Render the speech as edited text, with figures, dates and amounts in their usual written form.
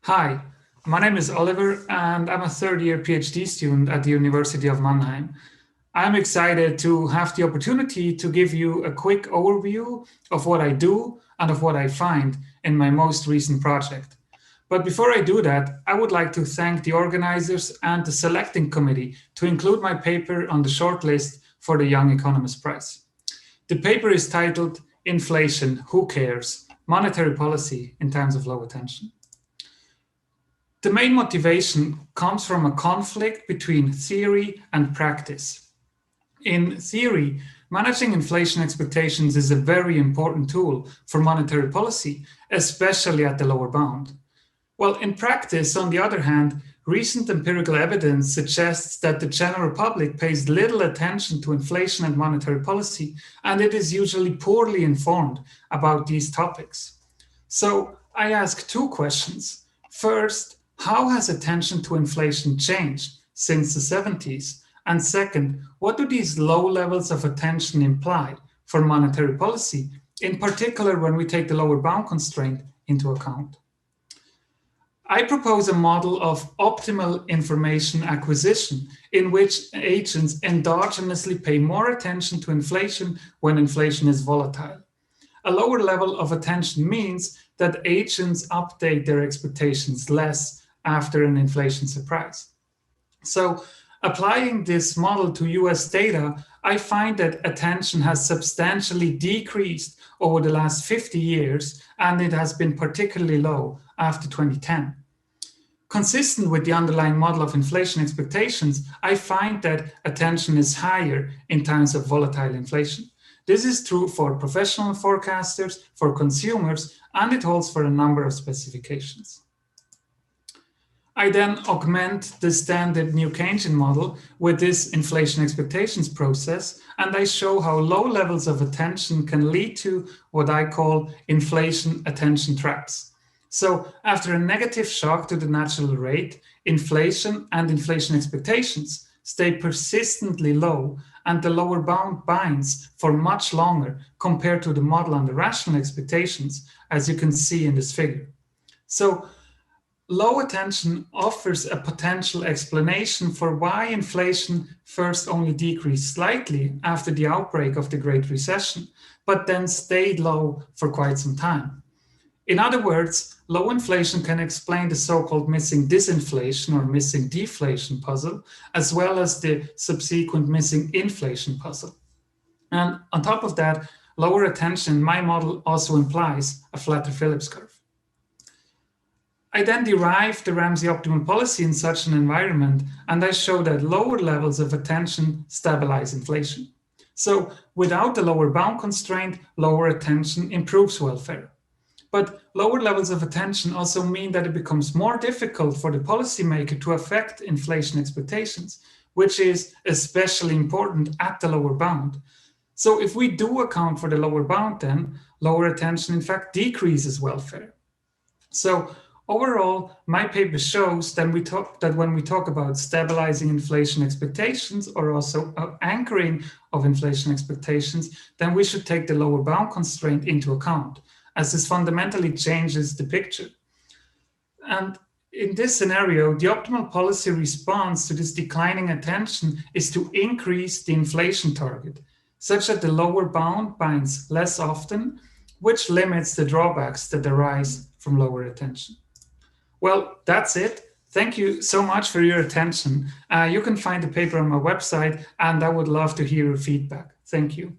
Hi, my name is Oliver and I'm a third-year PhD student at the University of Mannheim. I'm excited to have the opportunity to give you a quick overview of what I do and of what I find in my most recent project. But before I do that, I would like to thank the organizers and the selecting committee to include my paper on the shortlist for the Young Economist Prize. The paper is titled Inflation, Who Cares? Monetary Policy in Times of Low Attention. The main motivation comes from a conflict between theory and practice. In theory, managing inflation expectations is a very important tool for monetary policy, especially at the lower bound. Well, in practice, on the other hand, recent empirical evidence suggests that the general public pays little attention to inflation and monetary policy, and it is usually poorly informed about these topics. So I ask two questions. First, how has attention to inflation changed since the 70s? And second, what do these low levels of attention imply for monetary policy, in particular when we take the lower bound constraint into account? I propose a model of optimal information acquisition in which agents endogenously pay more attention to inflation when inflation is volatile. A lower level of attention means that agents update their expectations less after an inflation surprise. So, applying this model to US data, I find that attention has substantially decreased over the last 50 years, and it has been particularly low after 2010. Consistent with the underlying model of inflation expectations, I find that attention is higher in times of volatile inflation. This is true for professional forecasters, for consumers, and it holds for a number of specifications. I then augment the standard New Keynesian model with this inflation expectations process, and I show how low levels of attention can lead to what I call inflation attention traps. So after a negative shock to the natural rate, inflation and inflation expectations stay persistently low, and the lower bound binds for much longer compared to the model under rational expectations, as you can see in this figure. So low attention offers a potential explanation for why inflation first only decreased slightly after the outbreak of the Great Recession, but then stayed low for quite some time. In other words, low inflation can explain the so-called missing disinflation or missing deflation puzzle, as well as the subsequent missing inflation puzzle. And on top of that, lower attention in my model also implies a flatter Phillips curve. I then derive the Ramsey optimal policy in such an environment, and I show that lower levels of attention stabilize inflation. So without the lower bound constraint, lower attention improves welfare. But lower levels of attention also mean that it becomes more difficult for the policymaker to affect inflation expectations, which is especially important at the lower bound. So if we do account for the lower bound, then lower attention in fact decreases welfare. So overall, my paper shows that when we talk about stabilizing inflation expectations or also anchoring of inflation expectations, then we should take the lower bound constraint into account, as this fundamentally changes the picture. And in this scenario, the optimal policy response to this declining attention is to increase the inflation target, such that the lower bound binds less often, which limits the drawbacks that arise from lower attention. Well, that's it. Thank you so much for your attention. You can find the paper on my website, and I would love to hear your feedback. Thank you.